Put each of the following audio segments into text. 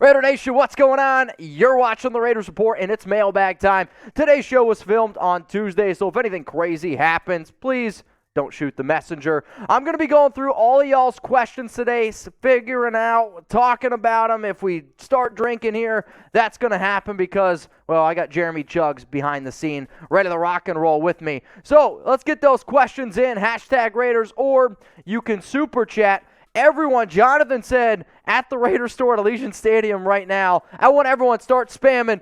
Raider Nation, what's going on? You're watching the Raiders Report, and it's mailbag time. Today's show was filmed on Tuesday, so if anything crazy happens, please don't shoot the messenger. I'm going to be going through all of y'all's questions today, figuring out, talking about them. If we start drinking here, that's going to happen because, well, I got Jeremy Chugs behind the scene, ready to rock and roll with me. So let's get those questions in, hashtag Raiders, or you can super chat. Everyone, Jonathan said, at the Raiders store at Allegiant Stadium right now, I want everyone to start spamming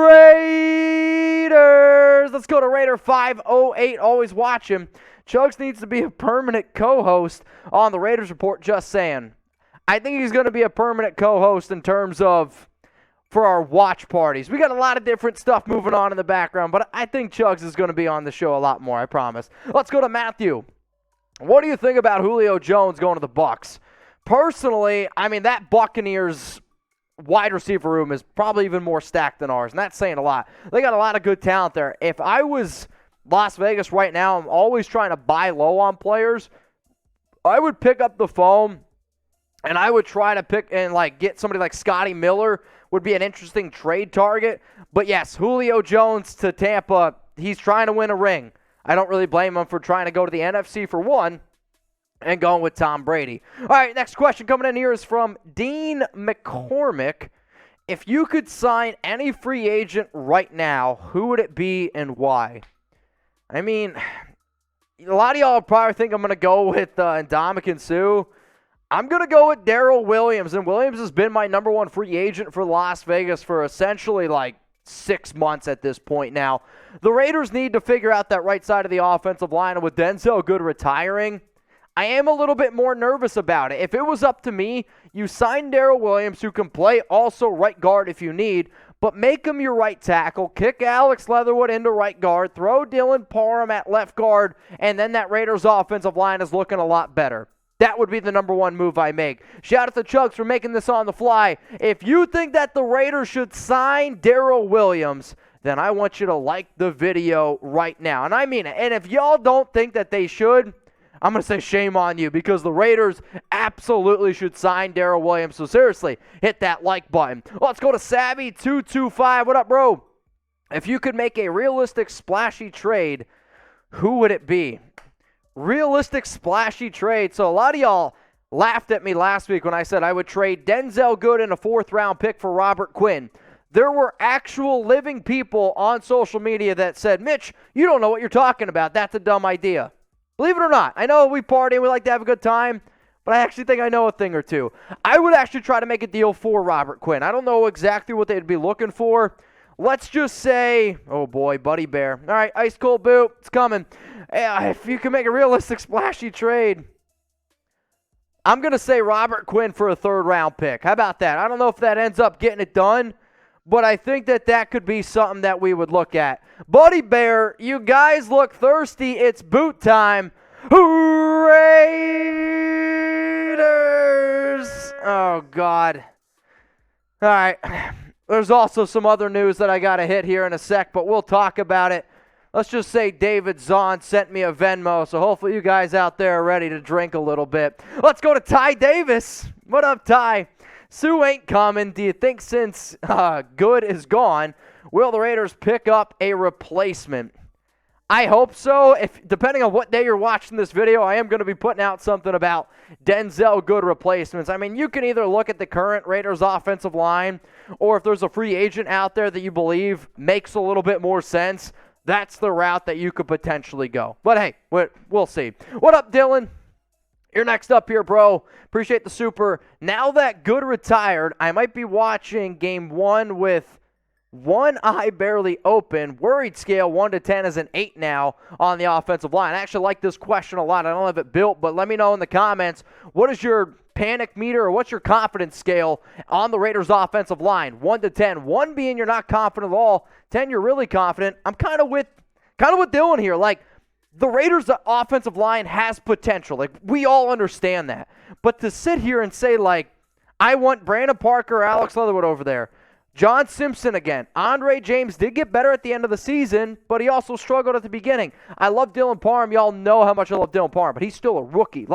Raiders. Let's go to Raider 508. Always watch him. Chugs needs to be a permanent co-host on the Raiders Report, just saying. I think he's going to be a permanent co-host in terms of for our watch parties. We got a lot of different stuff moving on in the background, but I think Chugs is going to be on the show a lot more, I promise. Let's go to Matthew. What do you think about Julio Jones going to the Bucs? Personally, I mean, that Buccaneers wide receiver room is probably even more stacked than ours, and that's saying a lot. They got a lot of good talent there. If I was Las Vegas right now, I'm always trying to buy low on players. I would pick up the phone, and I would try to pick and get somebody like Scotty Miller would be an interesting trade target. But yes, Julio Jones to Tampa, he's trying to win a ring. I don't really blame him for trying to go to the NFC for one and going with Tom Brady. All right, next question coming in here is from Dean McCormick. If you could sign any free agent right now, who would it be and why? I mean, a lot of y'all probably think I'm going to go with Ndamokung Suh. I'm going to go with Daryl Williams, and Williams has been my number one free agent for Las Vegas for essentially 6 months at this point now. The Raiders need to figure out that right side of the offensive line, and with Denzel Good retiring, I am a little bit more nervous about it. If it was up to me, you sign Daryl Williams, who can play also right guard if you need, but make him your right tackle, kick Alex Leatherwood into right guard, throw Dylan Parham at left guard, and then that Raiders offensive line is looking a lot better. That would be the number one move I make. Shout out to Chugs for making this on the fly. If you think that the Raiders should sign Daryl Williams, then I want you to like the video right now. And I mean it. And if y'all don't think that they should, I'm going to say shame on you, because the Raiders absolutely should sign Daryl Williams. So seriously, hit that like button. Let's go to Savvy225. What up, bro? If you could make a realistic splashy trade, who would it be? Realistic splashy trade. So a lot of y'all laughed at me last week when I said I would trade Denzel Good and a 4th-round pick for Robert Quinn. There were actual living people on social media that said, Mitch, you don't know what you're talking about. That's a dumb idea. Believe it or not, I know we party and we like to have a good time, but I actually think I know a thing or two. I would actually try to make a deal for Robert Quinn. I don't know exactly what they'd be looking for. Let's just say, oh boy, Buddy Bear. All right, ice cold boot, it's coming. If you can make a realistic splashy trade, I'm going to say Robert Quinn for a 3rd-round pick. How about that? I don't know if that ends up getting it done, but I think that could be something that we would look at. Buddy Bear, you guys look thirsty. It's boot time. Raiders! Oh, God. All right. There's also some other news that I got to hit here in a sec, but we'll talk about it. Let's just say David Zahn sent me a Venmo, so hopefully you guys out there are ready to drink a little bit. Let's go to Ty Davis. What up, Ty? Suh ain't coming. Do you think since Good is gone, will the Raiders pick up a replacement? I hope so. Depending on what day you're watching this video, I am going to be putting out something about Denzel Good replacements. I mean, you can either look at the current Raiders offensive line, or if there's a free agent out there that you believe makes a little bit more sense, that's the route that you could potentially go. But hey, we'll see. What up, Dylan? You're next up here, bro. Appreciate the super. Now that Good retired, I might be watching game 1 with one eye barely open. Worried scale 1 to 10 is an 8 now on the offensive line. I actually like this question a lot. I don't have it built, but let me know in the comments, what is your panic meter or what's your confidence scale on the Raiders offensive line? 1 to 10. 1 being you're not confident at all. 10 you're really confident. I'm kind of with Dylan here. The Raiders offensive line has potential. We all understand that. But to sit here and say I want Brandon Parker or Alex Leatherwood over there, John Simpson again. Andre James did get better at the end of the season, but he also struggled at the beginning. I love Dylan Parham. Y'all know how much I love Dylan Parham, but he's still a rookie.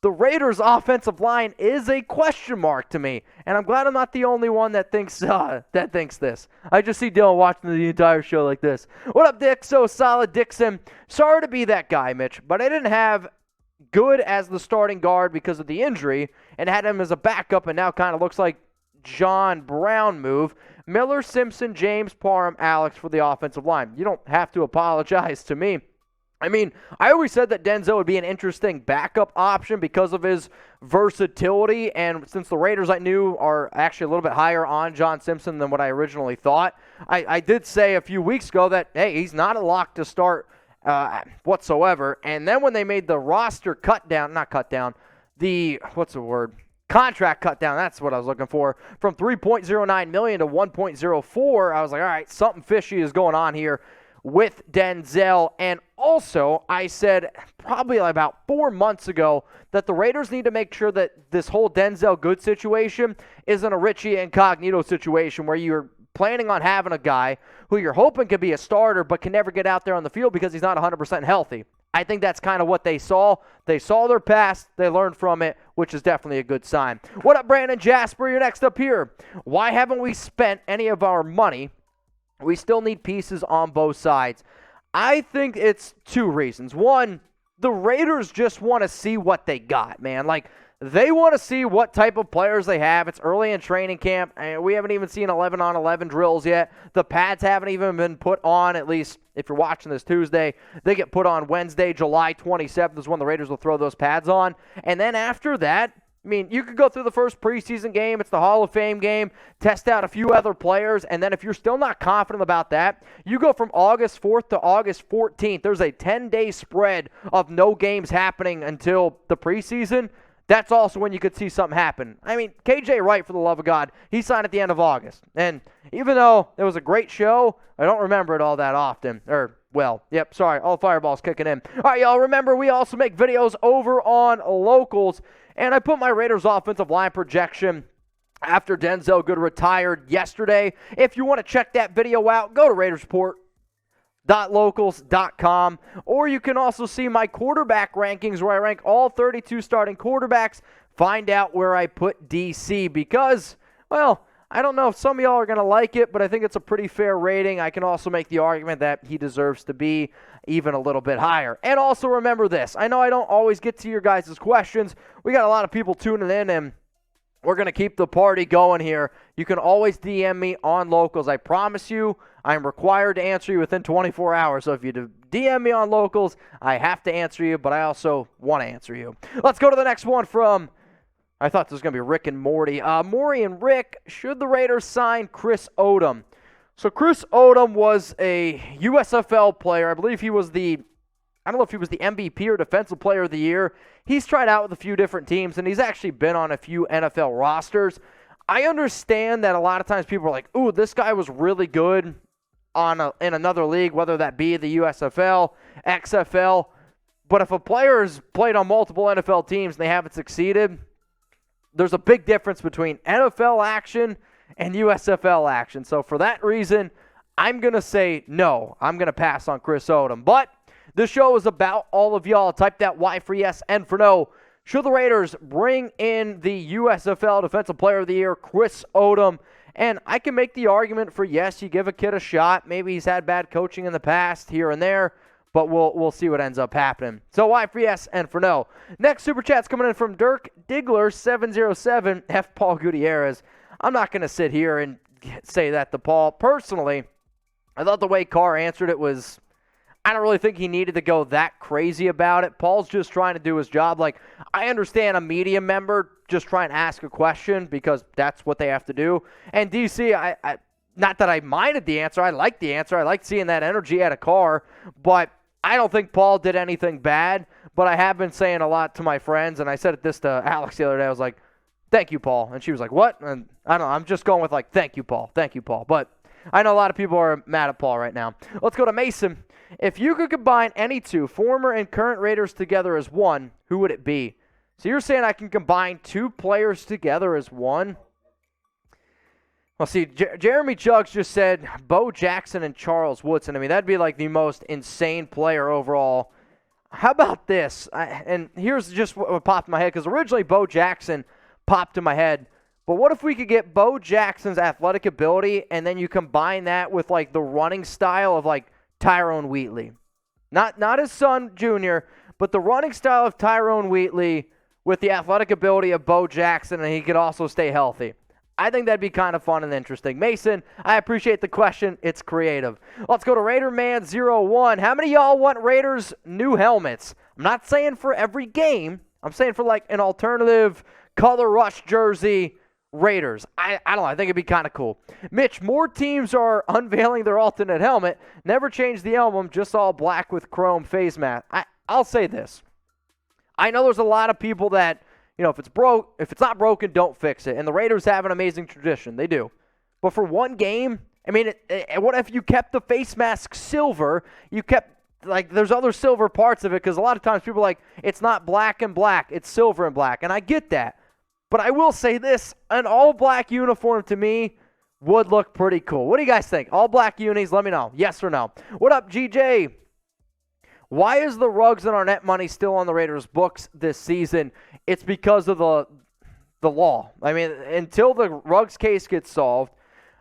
the Raiders' offensive line is a question mark to me, and I'm glad I'm not the only one that thinks this. I just see Dylan watching the entire show like this. What up, Dick? So solid, Dixon. Sorry to be that guy, Mitch, but I didn't have Good as the starting guard because of the injury and had him as a backup, and now kind of looks like John Brown move. Miller, Simpson, James, Parham, Alex for the offensive line. You don't have to apologize to me. I mean, I always said that Denzel would be an interesting backup option because of his versatility, and since the Raiders I knew are actually a little bit higher on John Simpson than what I originally thought, I did say a few weeks ago that, hey, he's not a lock to start whatsoever. And then when they made the roster contract cut down, that's what I was looking for, from $3.09 million to $1.04, I was like, all right, something fishy is going on here with Denzel. And also, I said probably about 4 months ago that the Raiders need to make sure that this whole Denzel Good situation isn't a Richie Incognito situation where you're planning on having a guy who you're hoping could be a starter but can never get out there on the field because he's not 100% healthy. I think that's kind of what they saw. They saw their past. They learned from it, which is definitely a good sign. What up, Brandon Jasper? You're next up here. Why haven't we spent any of our money? We still need pieces on both sides. I think it's two reasons. One, the Raiders just want to see what they got, man. Like, they want to see what type of players they have. It's early in training camp, and we haven't even seen 11-on-11 drills yet. The pads haven't even been put on, at least if you're watching this Tuesday. They get put on Wednesday, July 27th is when the Raiders will throw those pads on. And then after that, I mean, you could go through the first preseason game. It's the Hall of Fame game. Test out a few other players. And then if you're still not confident about that, you go from August 4th to August 14th. There's a 10-day spread of no games happening until the preseason. That's also when you could see something happen. I mean, KJ Wright, for the love of God, he signed at the end of August. And even though it was a great show, I don't remember it all that often. All the fireballs kicking in. All right, y'all, remember, we also make videos over on Locals. And I put my Raiders offensive line projection after Denzel Good retired yesterday. If you want to check that video out, go to RaidersReport.locals.com. Or you can also see my quarterback rankings where I rank all 32 starting quarterbacks. Find out where I put DC because, well, I don't know if some of y'all are going to like it, but I think it's a pretty fair rating. I can also make the argument that he deserves to be even a little bit higher. And also remember this. I know I don't always get to your guys' questions. We got a lot of people tuning in, and we're going to keep the party going here. You can always DM me on Locals. I promise you, I'm required to answer you within 24 hours. So if you DM me on Locals, I have to answer you, but I also want to answer you. Let's go to the next one from, I thought this was going to be Rick and Morty. Maury and Rick, should the Raiders sign Chris Odom? So Chris Odom was a USFL player. I believe he was I don't know if he was the MVP or Defensive Player of the Year. He's tried out with a few different teams, and he's actually been on a few NFL rosters. I understand that a lot of times people are like, ooh, this guy was really good in another league, whether that be the USFL, XFL. But if a player has played on multiple NFL teams and they haven't succeeded, there's a big difference between NFL action and USFL action. So for that reason, I'm going to say no. I'm going to pass on Chris Odom. But this show is about all of y'all. Type that Y for yes, N for no. Should the Raiders bring in the USFL Defensive Player of the Year, Chris Odom? And I can make the argument for yes, you give a kid a shot. Maybe he's had bad coaching in the past here and there, but we'll see what ends up happening. So Y for yes, N for no. Next Super Chat's coming in from Dirk Diggler, 707, F. Paul Gutierrez. I'm not going to sit here and say that to Paul. Personally, I thought the way Carr answered it was, I don't really think he needed to go that crazy about it. Paul's just trying to do his job. Like, I understand a media member just trying to ask a question because that's what they have to do. And DC, I not that I minded the answer. I liked the answer. I liked seeing that energy at a Carr. But I don't think Paul did anything bad. But I have been saying a lot to my friends, and I said this to Alex the other day. I was like, thank you, Paul. And she was like, what? And I don't know. I'm just going with like, thank you, Paul. Thank you, Paul. But I know a lot of people are mad at Paul right now. Let's go to Mason. If you could combine any two former and current Raiders together as one, who would it be? So you're saying I can combine two players together as one? Well, see, Jeremy Chugs just said Bo Jackson and Charles Woodson. I mean, that'd be like the most insane player overall. how about this? And here's just what popped in my head, because originally Bo Jackson popped in my head. But what if we could get Bo Jackson's athletic ability and then you combine that with, like, the running style of, like, Tyrone Wheatley? Not his son, Junior, but the running style of Tyrone Wheatley with the athletic ability of Bo Jackson, and he could also stay healthy. I think that'd be kind of fun and interesting. Mason, I appreciate the question. It's creative. Let's go to RaiderMan01. How many of y'all want Raiders new helmets? I'm not saying for every game. I'm saying for, like, an alternative color rush jersey Raiders. I don't know. I think it'd be kind of cool. Mitch, more teams are unveiling their alternate helmet. Never change the emblem, just all black with chrome face mask. I'll say this. I know there's a lot of people that, if it's not broken, don't fix it. And the Raiders have an amazing tradition. They do. But for one game, I mean, what if you kept the face mask silver? You kept, like, there's other silver parts of it, because a lot of times people are like, it's not black and black, it's silver and black. And I get that. But I will say this, an all-black uniform to me would look pretty cool. What do you guys think? All-black unis, let me know. Yes or no? What up, GJ? Why is the Ruggs and Arnette money still on the Raiders' books this season? It's because of the law. I mean, until the Ruggs case gets solved,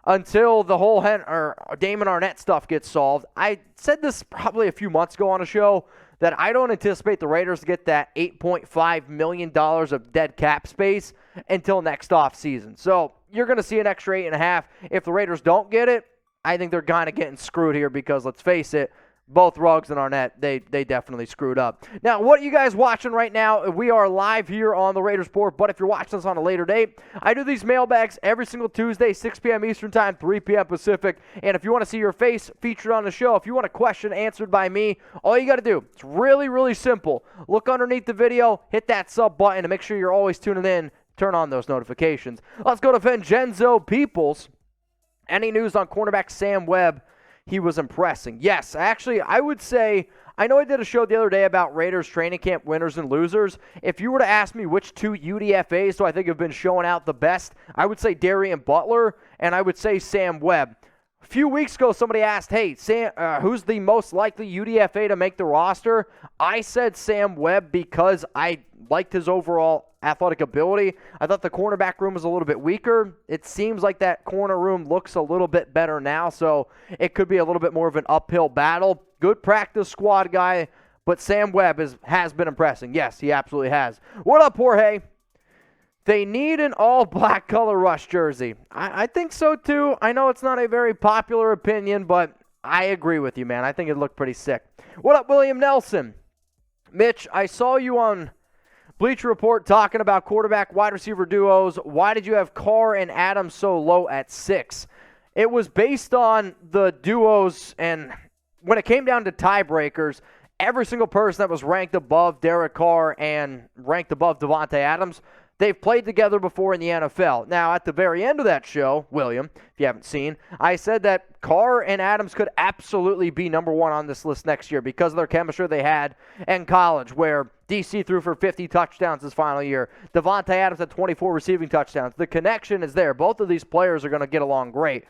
until the whole Damon Arnette stuff gets solved, I said this probably a few months ago on a show, that I don't anticipate the Raiders to get that $8.5 million of dead cap space until next offseason. So you're going to see an extra 8.5. If the Raiders don't get it, I think they're kind of getting screwed here, because let's face it, both Ruggs and Arnette, they definitely screwed up. Now, what are you guys watching right now? We are live here on the Raiders Report, but if you're watching us on a later date, I do these mailbags every single Tuesday, 6 p.m. Eastern Time, 3 p.m. Pacific. And if you want to see your face featured on the show, if you want a question answered by me, all you got to do, it's really, really simple. Look underneath the video, hit that sub button, and make sure you're always tuning in. Turn on those notifications. Let's go to Vincenzo Peoples. Any news on cornerback Sam Webb? He was impressing. Yes, actually, I would say, I know I did a show the other day about Raiders training camp winners and losers. If you were to ask me which two UDFAs do I think have been showing out the best, I would say Darian Butler, and I would say Sam Webb. A few weeks ago, somebody asked, hey, Sam, who's the most likely UDFA to make the roster? I said Sam Webb because I liked his overall athletic ability. I thought the cornerback room was a little bit weaker. It seems like that corner room looks a little bit better now, so it could be a little bit more of an uphill battle. Good practice squad guy, but Sam Webb has been impressing. Yes, he absolutely has. What up, Jorge? They need an all-black color rush jersey. I think so, too. I know it's not a very popular opinion, but I agree with you, man. I think it looked pretty sick. What up, William Nelson? Mitch, I saw you on Bleacher Report talking about quarterback wide receiver duos. Why did you have Carr and Adams so low at 6? It was based on the duos, and when it came down to tiebreakers, every single person that was ranked above Derek Carr and ranked above Davante Adams, they've played together before in the NFL. Now, at the very end of that show, William, if you haven't seen, I said that Carr and Adams could absolutely be number one on this list next year because of their chemistry they had in college, where DC threw for 50 touchdowns his final year. Davante Adams had 24 receiving touchdowns. The connection is there. Both of these players are going to get along great.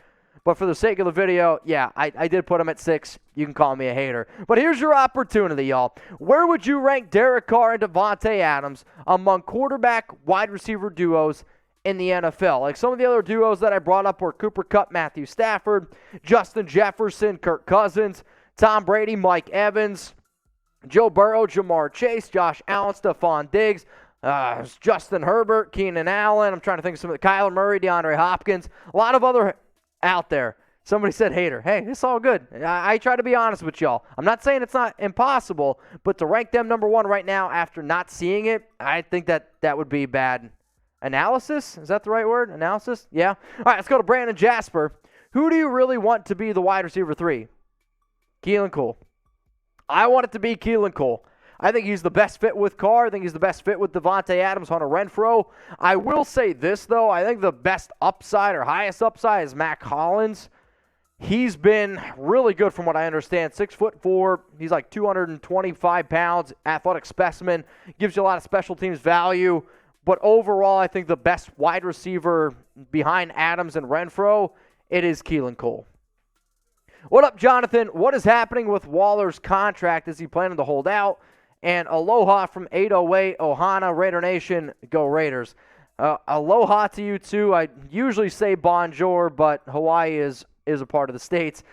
But for the sake of the video, yeah, I did put him at 6. You can call me a hater. But here's your opportunity, y'all. Where would you rank Derek Carr and Davante Adams among quarterback wide receiver duos in the NFL? Like some of the other duos that I brought up were Cooper Kupp, Matthew Stafford, Justin Jefferson, Kirk Cousins, Tom Brady, Mike Evans, Joe Burrow, Jamar Chase, Josh Allen, Stephon Diggs, Justin Herbert, Keenan Allen. I'm trying to think of some of the Kyler Murray, DeAndre Hopkins. A lot of other out there. Somebody said hater. Hey, it's all good. I try to be honest with y'all. I'm not saying it's not impossible, but to rank them number one right now after not seeing it, I think that would be bad analysis. Is that the right word? Analysis? Yeah. All right, let's go to Brandon Jasper. Who do you really want to be the wide receiver 3? Keelan Cole. I want it to be Keelan Cole. I think he's the best fit with Carr. I think he's the best fit with Davante Adams, Hunter Renfrow. I will say this, though. I think the best upside or highest upside is Mac Hollins. He's been really good from what I understand. 6'4". He's like 225 pounds, athletic specimen. Gives you a lot of special teams value. But overall, I think the best wide receiver behind Adams and Renfrow, it is Keelan Cole. What up, Jonathan? What is happening with Waller's contract? Is he planning to hold out? And aloha from 808 Ohana, Raider Nation, go Raiders. Aloha to you too. I usually say bonjour, but Hawaii is a part of the States.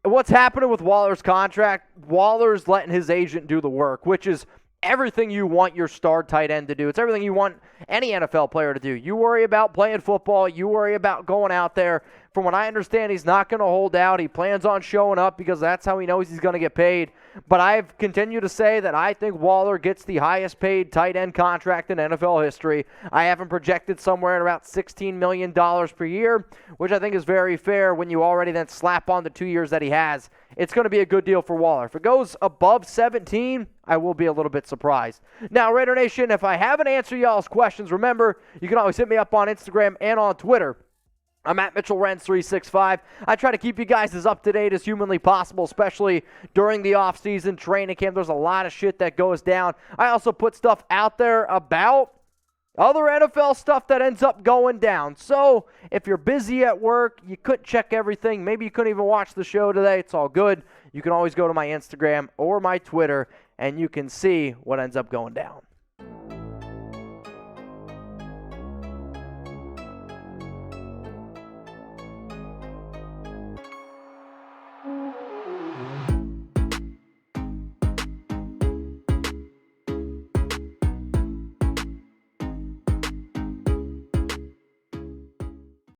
What's happening with Waller's contract? Waller's letting his agent do the work, which is everything you want your star tight end to do. It's everything you want any NFL player to do. You worry about playing football. You worry about going out there. From what I understand, he's not going to hold out. He plans on showing up because that's how he knows he's going to get paid. But I've continued to say that I think Waller gets the highest paid tight end contract in NFL history. I have him projected somewhere at about $16 million per year, which I think is very fair when you already then slap on the 2 years that he has. It's going to be a good deal for Waller. If it goes above 17, I will be a little bit surprised. Now, Raider Nation, if I haven't answered y'all's questions, remember, you can always hit me up on Instagram and on Twitter. I'm at Mitchell Renz 365. I try to keep you guys as up to date as humanly possible, especially during the offseason training camp. There's a lot of shit that goes down. I also put stuff out there about other NFL stuff that ends up going down. So if you're busy at work, you couldn't check everything. Maybe you couldn't even watch the show today. It's all good. You can always go to my Instagram or my Twitter, and you can see what ends up going down.